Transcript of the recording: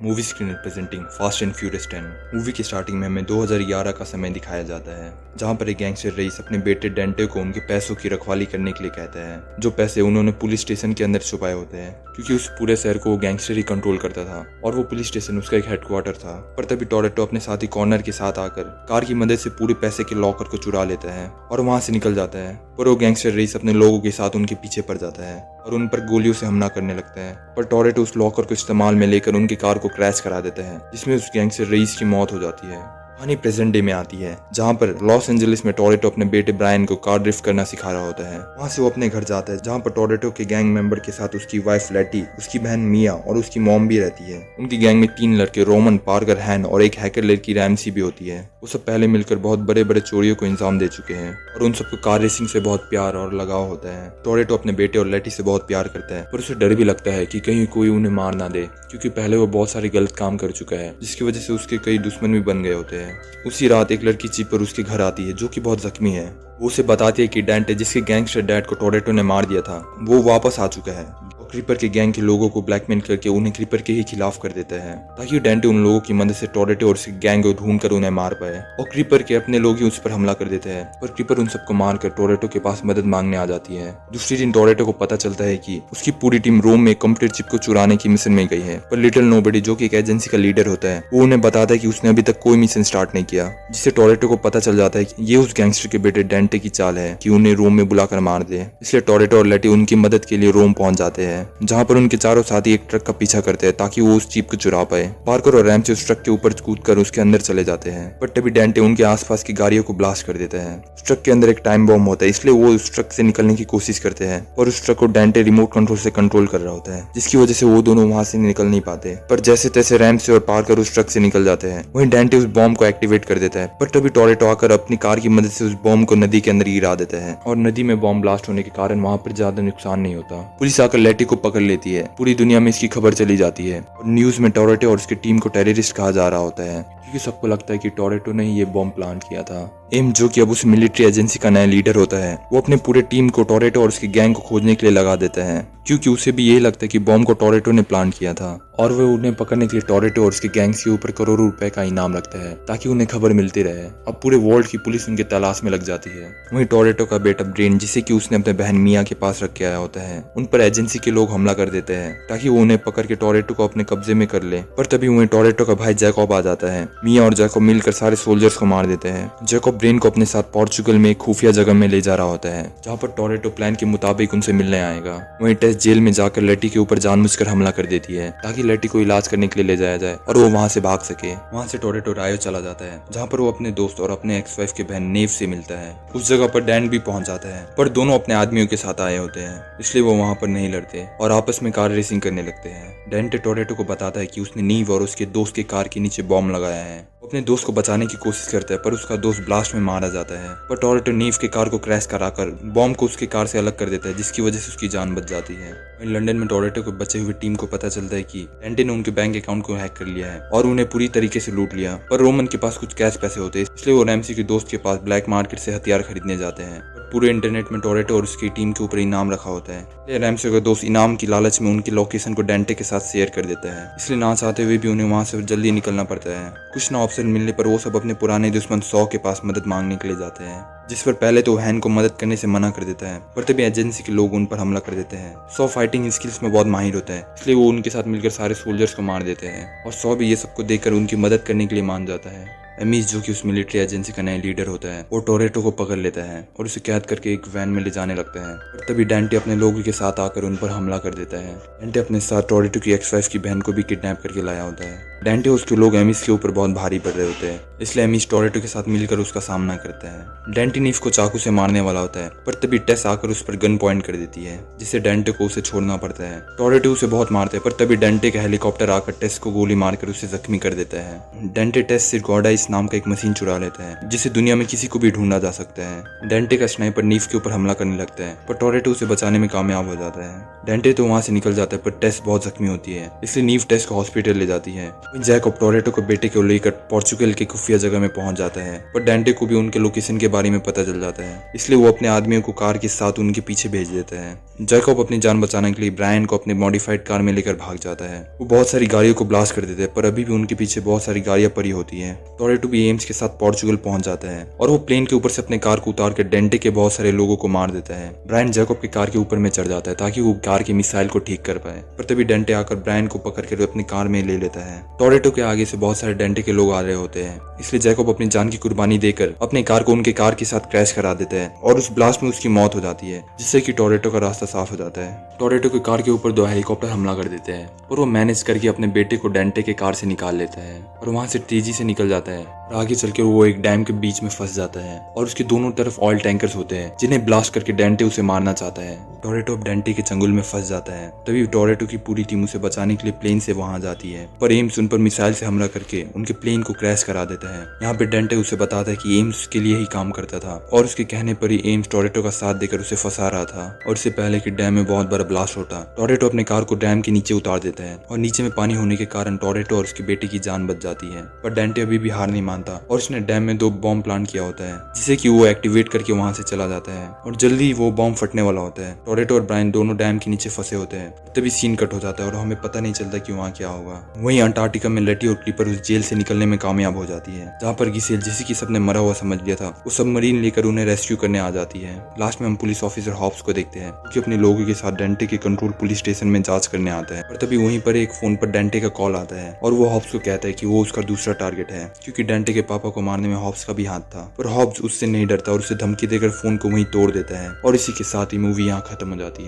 Movie screen representing fast and furious 10। Movie की starting में हमें 2011 का समय दिखाया जाता है, जहां पर एक गैंगस्टर रईस अपने बेटे डेंटे को उनके पैसों की रखवाली करने के लिए कहता है, जो पैसे उन्होंने पुलिस स्टेशन के अंदर छुपाए होते हैं, क्योंकि उस पूरे शहर को वो गैंगस्टर ही कंट्रोल करता था और वो पुलिस स्टेशन उसका एक हेडक्वार्टर था। पर तभी टोरेटो अपने साथी कॉर्नर के साथ आकर कार की मदद से पूरे पैसे के लॉकर को चुरा लेता है और वहां से निकल जाता है। पर वो गैंगस्टर रईस अपने लोगों के साथ उनके पीछे पड़ जाता है और उन पर गोलियों से हमला करने लगता है। पर टोरेटो उस लॉकर को इस्तेमाल में लेकर उनकी कार को क्रैश करा देता है, जिसमें उस गैंगस्टर रईस की मौत हो जाती है। कहानी प्रेजेंट डे में आती है, जहां पर लॉस एंजलिस में टोरेटो अपने बेटे ब्रायन को कार ड्रिफ्ट करना सिखा रहा होता है। वहां से वो अपने घर जाता है, जहां पर टोरेटो के गैंग मेंबर के साथ उसकी वाइफ लेटी, उसकी बहन मिया और उसकी मॉम भी रहती है। उनकी गैंग में 3 लड़के रोमन, पार्कर, हैन और एक हैकर लड़की रैमसी भी होती है। वो सब पहले मिलकर बहुत बड़े बड़े चोरियों को इंजाम दे चुके हैं और उन सबको कार रेसिंग से बहुत प्यार और लगाव होता है। टोरेटो अपने बेटे और लेटी से बहुत प्यार करता है, पर उसे डर भी लगता है कि कहीं कोई उन्हें मार ना दे, क्योंकि पहले वो बहुत सारे गलत काम कर चुका है, जिसकी वजह से उसके कई दुश्मन भी बन गए होते हैं। उसी रात एक लड़की चिप पर उसके घर आती है, जो कि बहुत जख्मी है। वो उसे बताती है कि डेंटे, जिसके गैंगस्टर डैड को टोरेटो ने मार दिया था, वो वापस आ चुका है और क्रीपर के गैंग के लोगों को ब्लैकमेल करके उन्हें क्रीपर के ही खिलाफ कर देता है, ताकि डेंटे उन लोगों की मदद से टोरेटो और उसके गैंग को ढूंढकर उन्हें मार पाए। और क्रीपर के अपने लोग ही उस पर हमला कर देते हैं, पर क्रीपर उन सबको मारकर टोरेटो के पास मदद मांगने आ जाती है। दूसरी दिन टोरेटो को पता चलता है कि उसकी पूरी टीम रोम में कंप्यूटर चिप को चुराने की मिशन में गई है। पर लिटिल नोबडी, जो कि एक एजेंसी का लीडर होता है, वो उन्हें बताता है कि उसने अभी तक कोई मिशन स्टार्ट नहीं किया, जिससे टोरेटो को पता चल जाता है कि ये उस गैंगस्टर के बेटे डेंटे की चाल है कि उन्हें रोम में बुलाकर मार दे। इसलिए टोरेटो और लेटी उनकी मदद के लिए रोम पहुंच जाते हैं, जहां पर उनके चारों साथी एक ट्रक का पीछा करते हैं ताकि वो उस चिप को चुरा पाए। पार्कर और रैमसी उस ट्रक के ऊपर कूदकर उसके अंदर चले जाते हैं, पर तभी डेंटे उनके आसपास की गाड़ियों को ब्लास्ट कर देता है। उस ट्रक के अंदर एक टाइम बॉम्ब होता है, इसलिए वो उस ट्रक से निकलने की कोशिश करते हैं, पर उस ट्रक को डेंटे रिमोट कंट्रोल से कंट्रोल कर रहा होता है, जिसकी वजह से वो दोनों वहां से निकल नहीं पाते। पर जैसे तैसे रैमसी और पार्कर उस ट्रक से निकल जाते हैं। वहीं डेंटे उस बॉम्ब को एक्टिवेट कर देता है, पर तभी टोरेटो आकर अपनी कार की मदद से उस बॉम्ब को नदी के अंदर गिरा देता है और नदी में बॉम्ब ब्लास्ट होने के कारण वहां पर ज्यादा नुकसान नहीं होता। पुलिस आकर लेटी को पकड़ लेती है। पूरी दुनिया में इसकी खबर चली जाती है और न्यूज में टोरेटो और उसकी टीम को टेररिस्ट कहा जा रहा होता है, क्योंकि सबको लगता है कि टोरेटो ने ही ये बॉम्ब प्लान किया था। एम, जो कि अब उस मिलिट्री एजेंसी का नया लीडर होता है, वो अपने पूरे टीम को टोरेटो और उसके गैंग को खोजने के लिए लगा देता है, क्योंकि उसे भी यही लगता है कि बॉम्ब को टोरेटो ने प्लान किया था और वो उन्हें पकड़ने के लिए टोरेटो और उसके गैंग्स के ऊपर करोड़ों रुपए का इनाम रखता है, ताकि उन्हें खबर मिलती रहे। अब पूरे वर्ल्ड की पुलिस उनके तलाश में लग जाती है। वहीं टोरेटो का बेटा ब्रेन, जिसे कि उसने अपने बहन मिया के पास रख के आया होता है, उन पर एजेंसी के लोग हमला कर देते हैं ताकि वो उन्हें पकड़ के टोरेटो को अपने कब्जे में कर ले। पर तभी वहीं टोरेटो का भाई जैकब आ जाता है। मिया और जैकब मिलकर सारे सोल्जर्स को मार देते हैं। जैकब ब्रेन को अपने साथ पोर्चुगल में एक खुफिया जगह में ले जा रहा होता है, जहाँ पर टोरेटो प्लान के मुताबिक उनसे मिलने आएगा। वहीं टेस जेल में जाकर लेटी के ऊपर जानबूझकर हमला कर देती है, ताकि लेटी को इलाज करने के लिए ले जाया जाए और वो वहां से भाग सके। वहां से टोरेटो रायो चला जाता है, जहाँ पर वो अपने दोस्त और अपने एक्स वाइफ के बहन नेव से मिलता है। उस जगह पर डैन भी पहुंच जाता है, पर दोनों अपने आदमियों के साथ आए होते हैं, इसलिए वो वहां पर नहीं लड़ते और आपस में कार रेसिंग करने लगते हैं। डेंटे टोरेटो को बताता है कि उसने नीव और उसके दोस्त के कार के नीचे बॉम्ब लगाया है। अपने दोस्त को बचाने की कोशिश करता है, पर उसका दोस्त ब्लास्ट में मारा जाता है। पर टोरेटो नीव के कार को क्रैश कराकर बॉम्ब को उसके कार से अलग कर देता है, जिसकी वजह से उसकी जान बच जाती है। वहीं लंदन में टोरेटो को बचे हुए टीम को पता चलता है कि डेंटे ने उनके बैंक अकाउंट को हैक कर लिया है और उन्हें पूरी तरीके से लूट लिया। पर रोमन के पास कुछ कैश पैसे होते हैं, इसलिए वो रैमसी के दोस्त के पास ब्लैक मार्केट से हथियार खरीदने जाते हैं। पूरे इंटरनेट में टोरेटो और उसकी टीम के ऊपर इनाम रखा होता है। रैमसी का दोस्त इनाम की लालच में उनकी लोकेशन को डेंटे के साथ शेयर कर देता है, इसलिए ना चाहते हुए भी उन्हें वहां से जल्दी निकलना पड़ता है। कुछ ना ऑप्शन मिलने पर वो सब अपने पुराने दुश्मन सॉ के पास मदद मांगने के लिए जाते हैं, जिस पर पहले तो हैन को मदद करने से मना कर देता है, पर तभी एजेंसी के लोग उन पर हमला कर देते हैं। सॉ फाइटिंग स्किल्स में बहुत माहिर होता है, इसलिए वो उनके साथ मिलकर सारे सोल्जर्स को मार देते हैं और सॉ भी ये सबको देखकर उनकी मदद करने के लिए मान जाता है। एमिस, जो कि उस मिलिट्री एजेंसी का नया लीडर होता है, वो टोरेटो को पकड़ लेता है और उसे कैद करके एक वैन में ले जाने लगता है। और तभी डेंटे अपने लोगों के साथ आकर उन पर हमला कर देता है। डेंटे अपने साथ टोरेटो की एक्स वाइफ की बहन को भी किडनैप करके लाया होता है। डेंटे उसके लोग एमिस के ऊपर बहुत भारी पड़ रहे होते हैं, इसलिए एमिस टोरेटो के साथ मिलकर उसका सामना करता है। डेंटे नीफ को चाकू से मारने वाला होता है, पर तभी टेस आकर उस पर गन पॉइंट कर देती है, जिससे डेंटे को उसे छोड़ना पड़ता है। टोरेटो उसे बहुत मारता है, पर तभी डेंटे का हेलीकॉप्टर आकर टेस को गोली मारकर उसे जख्मी कर देता है। डेंटे टेस से गॉडाइस नाम का एक मशीन चुरा लेता है, जिसे दुनिया में किसी को भी ढूंढा जा सकता है। डेंटे का स्नाइपर नीफ के ऊपर हमला करने लगता है, पर टोरेटो उसे बचाने में कामयाब हो जाता है। डेंटे तो वहां से निकल जाता है, पर टेस बहुत जख्मी होती है, इसलिए नीफ टेस को हॉस्पिटल ले जाती है। जैकब टोरेटो को बेटे को लेकर पोर्चुगल के खुफिया जगह में पहुंच जाता है, पर डेंटे को भी उनके लोकेशन के बारे में पता चल जाता है, इसलिए वो अपने आदमियों को कार के साथ उनके पीछे भेज देता है। जैकब अपनी जान बचाने के लिए ब्रायन को अपने मॉडिफाइड कार में लेकर भाग जाता है। वो बहुत सारी गाड़ियों को ब्लास्ट कर देते हैं, पर अभी भी उनके पीछे बहुत सारी गाड़ियां पड़ी होती हैं। टोरेटो भी एम्स के साथ पोर्चुगल पहुंच जाता है और वो प्लेन के ऊपर से अपने कार को उतार कर डेंटे के बहुत सारे लोगों को मार देता है। ब्रायन जैकब की कार के ऊपर में चढ़ जाता है ताकि वो कार की मिसाइल को ठीक कर पाए, पर तभी डेंटे आकर ब्रायन को पकड़ कर अपनी कार में ले लेता है। टोरेटो के आगे से बहुत सारे डेंटे के लोग आ रहे होते हैं, इसलिए जैकब अपनी जान की कुर्बानी देकर अपनी कार को उनके कार के साथ क्रैश करा देता है और उस ब्लास्ट में उसकी मौत हो जाती है, जिससे कि टोरेटो का रास्ता साफ हो जाता है। टोरेटो की कार के ऊपर 2 हेलीकॉप्टर हमला कर देते हैं और वो मैनेज करके अपने बेटे को डेंटे के कार से निकाल लेता है और वहां से तेजी से निकल जाता है। और आगे चलकर वो एक डैम के बीच में फंस जाता है और उसके दोनों तरफ ऑयल टैंकर्स होते हैं जिन्हें ब्लास्ट करके डेंटे उसे मारना चाहता है। टोरेटो अब डेंटे के चंगुल में फंस जाता है। तभी टोरेटो की पूरी टीम उसे बचाने के लिए प्लेन से वहां जाती है, पर एम्स उन पर मिसाइल से हमला करके उनके प्लेन को क्रैश करा देता है। यहाँ पे डेंटे उसे बताता है कि एम्स के लिए ही काम करता था और उसके कहने पर ही एम्स टोरेटो का साथ देकर उसे फंसा रहा था और इससे पहले कि डैम में बहुत बड़ा ब्लास्ट होता। टोरेटो अपने कार को डैम के नीचे उतार देता है और नीचे में पानी होने के कारण टोरेटो और उसके बेटे की जान बच जाती है, पर डेंटे अभी भी हार नहीं मानता और उसने डैम में 2 बॉम्ब प्लान किया होता है, जिसे कि वो एक्टिवेट करके वहां से चला जाता है और जल्दी ही वो बॉम्ब फटने वाला होता है। टोरेटो और ब्रायन दोनों डैम के नीचे फंसे होते हैं, तभी सीन कट हो जाता है और हमें पता नहीं चलता कि वहाँ क्या होगा। वहीं अंटार्कटिका में लटी और क्लिपर उस जेल से निकलने में कामयाब हो जाती है, जहाँ पर गिसेल, जिसे कि सबने मरा हुआ समझ लिया था, वो सबमरीन लेकर उन्हें रेस्क्यू करने आ जाती है। लास्ट में हम पुलिस ऑफिसर हॉब्स को देखते हैं, जो अपने लोगों के साथ डेंटे के कंट्रोल पुलिस स्टेशन में जांच करने आता है, और तभी वहीं पर एक फोन पर डेंटे का कॉल आता है और वो हॉब्स को कहता है कि वो उसका दूसरा टारगेट है, क्योंकि डेंटे के पापा को मारने में हॉब्स का भी हाथ था। पर हॉब्स उससे नहीं डरता और उसे धमकी देकर फोन को वहीं तोड़ देता है और इसी के साथ ही मूवी यहाँ खत्म हो जाती है।